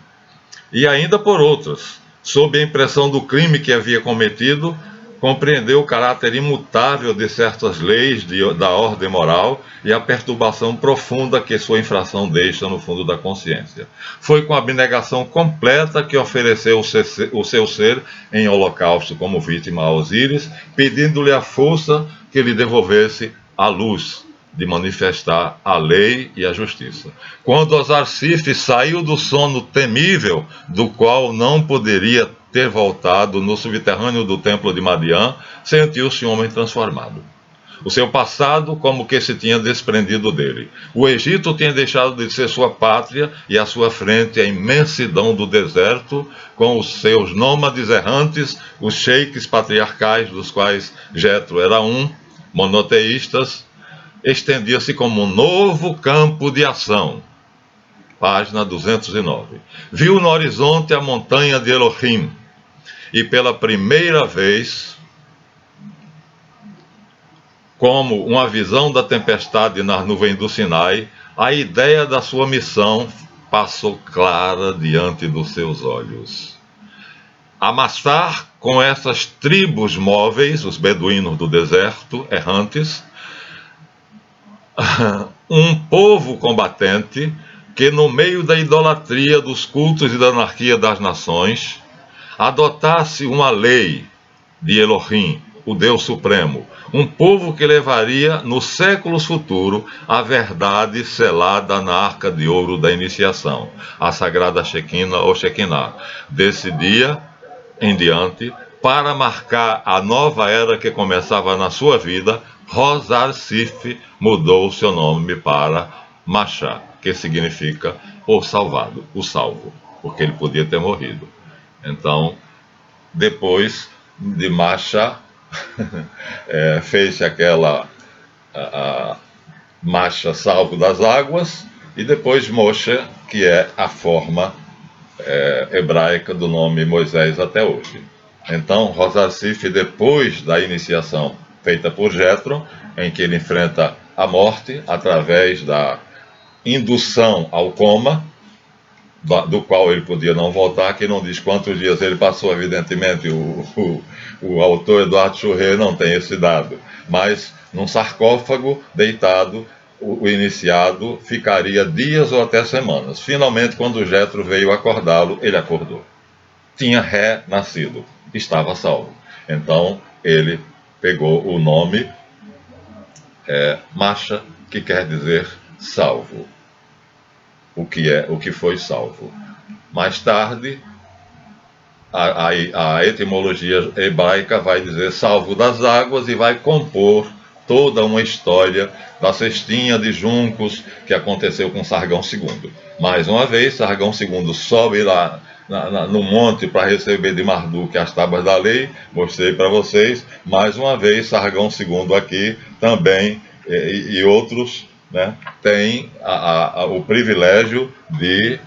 E ainda por outras, sob a impressão do crime que havia cometido, compreendeu o caráter imutável de certas leis da ordem moral e a perturbação profunda que sua infração deixa no fundo da consciência. Foi com abnegação completa que ofereceu o seu ser em holocausto como vítima a Osíris, pedindo-lhe a força que lhe devolvesse a luz de manifestar a lei e a justiça. Quando Osarsif saiu do sono temível, do qual não poderia ter voltado no subterrâneo do templo de Madian, sentiu-se um homem transformado. O seu passado como que se tinha desprendido dele. O Egito tinha deixado de ser sua pátria e à sua frente a imensidão do deserto, com os seus nômades errantes, os sheiks patriarcais, dos quais Jetro era um, monoteístas, estendia-se como um novo campo de ação. Página 209. Viu no horizonte a montanha de Elohim e pela primeira vez, como uma visão da tempestade nas nuvens do Sinai, a ideia da sua missão passou clara diante dos seus olhos. Amassar com essas tribos móveis, os beduínos do deserto, errantes, um povo combatente que, no meio da idolatria, dos cultos e da anarquia das nações, adotasse uma lei de Elohim, o Deus Supremo, um povo que levaria nos séculos futuros a verdade selada na arca de ouro da iniciação, a sagrada Shekinah ou Shekinah, desse dia em diante, para marcar a nova era que começava na sua vida. Osarsif mudou seu nome para Machá, que significa o salvado, o salvo, porque ele podia ter morrido. Então, depois de Machá, fez-se aquela Macha, salvo das águas, e depois Moshe, que é a forma hebraica do nome Moisés até hoje. Então, Osarsif, depois da iniciação feita por Jetro, em que ele enfrenta a morte através da indução ao coma, do qual ele podia não voltar, que não diz quantos dias ele passou, evidentemente, o autor Eduardo Churré não tem esse dado, mas num sarcófago deitado, o iniciado ficaria dias ou até semanas. Finalmente, quando Jetro veio acordá-lo, ele acordou. Tinha renascido, estava salvo. Então, ele pegou o nome Macha, que quer dizer salvo. O que foi salvo. Mais tarde, a etimologia hebraica vai dizer salvo das águas e vai compor toda uma história da cestinha de juncos que aconteceu com Sargão II. Mais uma vez, Sargão II sobe lá no monte para receber de Marduk as tábuas da lei, mostrei para vocês. Mais uma vez, Sargão II aqui também, e outros, né, tem o privilégio de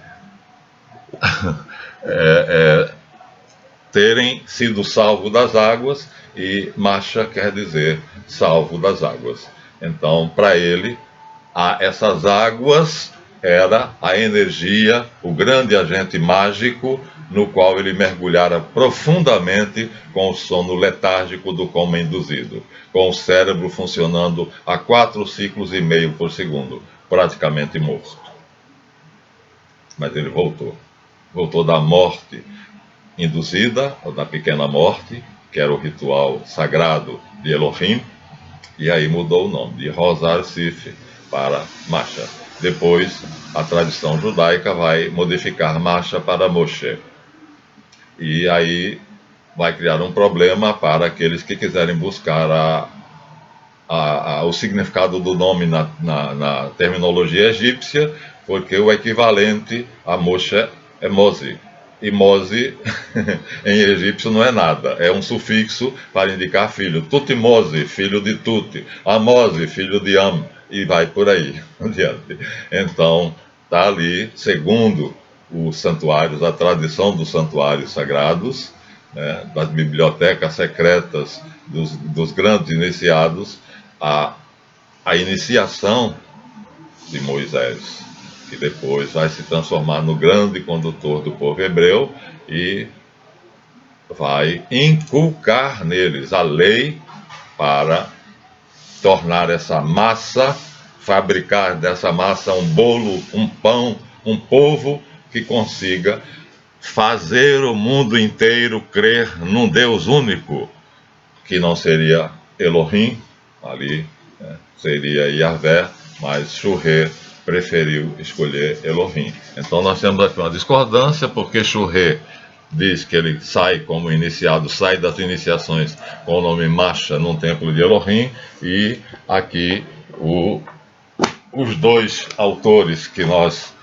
terem sido salvo das águas, e Masha quer dizer salvo das águas. Então, para ele, essas águas era a energia, o grande agente mágico no qual ele mergulhara profundamente com o sono letárgico do coma induzido, com o cérebro funcionando a 4,5 ciclos por segundo, praticamente morto. Mas ele voltou da morte induzida, ou da pequena morte, que era o ritual sagrado de Elohim, e aí mudou o nome de Rosar Sif para Masha. Depois, a tradição judaica vai modificar Masha para Moshe. E aí vai criar um problema para aqueles que quiserem buscar o significado do nome na terminologia egípcia, porque o equivalente a Moshe é Mose. E Mose, em egípcio, não é nada, é um sufixo para indicar filho. Tutmose, filho de Tut, Amose, filho de Am, e vai por aí adiante. Então, está ali, segundo os santuários, a tradição dos santuários sagrados, né, das bibliotecas secretas dos grandes iniciados, a iniciação de Moisés, que depois vai se transformar no grande condutor do povo hebreu e vai inculcar neles a lei para tornar essa massa, fabricar dessa massa um bolo, um pão, um povo que consiga fazer o mundo inteiro crer num Deus único, que não seria Elohim, ali, né, seria Yahvé, mas Shuré preferiu escolher Elohim. Então nós temos aqui uma discordância, porque Shuré diz que ele sai como iniciado, sai das iniciações com o nome Masha num templo de Elohim, e aqui os dois autores que nós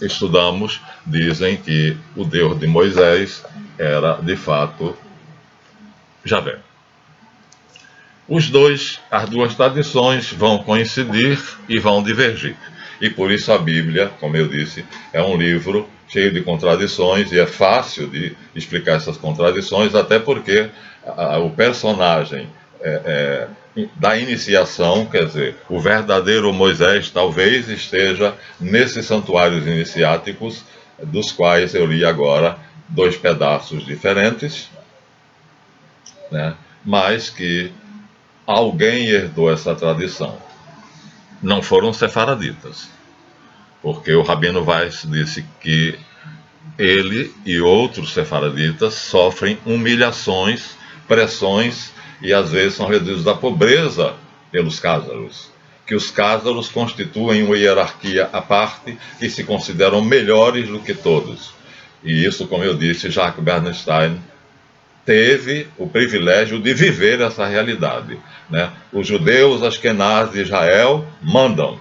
estudamos dizem que o Deus de Moisés era de fato Javé. As duas tradições vão coincidir e vão divergir. E por isso a Bíblia, como eu disse, é um livro cheio de contradições, e é fácil de explicar essas contradições, até porque o personagem da iniciação, quer dizer, o verdadeiro Moisés, talvez esteja nesses santuários iniciáticos, dos quais eu li agora 2 pedaços diferentes, né, mas que alguém herdou essa tradição. Não foram sefaraditas, porque o Rabino Weiss disse que ele e outros sefaraditas sofrem humilhações, pressões, e às vezes são reduzidos à pobreza pelos cázaros, que os cázaros constituem uma hierarquia à parte e se consideram melhores do que todos. E isso, como eu disse, Jacques Bernstein teve o privilégio de viver essa realidade, né? Os judeus Ashkenaz de Israel mandam,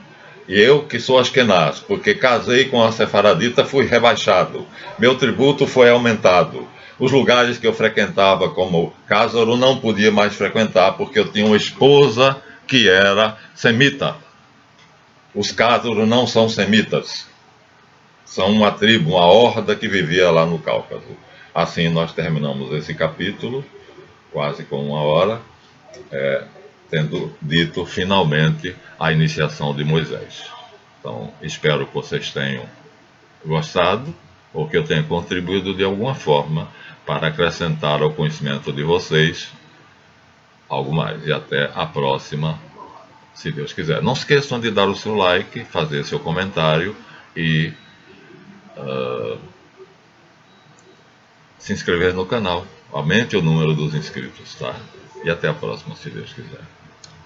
e eu, que sou Ashkenaz, porque casei com a sefaradita, fui rebaixado, meu tributo foi aumentado, os lugares que eu frequentava como cázaro não podia mais frequentar, porque eu tinha uma esposa que era semita. Os cázaros não são semitas, são uma tribo, uma horda que vivia lá no Cáucaso. Assim nós terminamos esse capítulo, quase com 1 hora, tendo dito finalmente a iniciação de Moisés. Então, espero que vocês tenham gostado, ou que eu tenha contribuído de alguma forma para acrescentar ao conhecimento de vocês algo mais. E até a próxima, se Deus quiser. Não se esqueçam de dar o seu like, fazer seu comentário e se inscrever no canal. Aumente o número dos inscritos, tá? E até a próxima, se Deus quiser.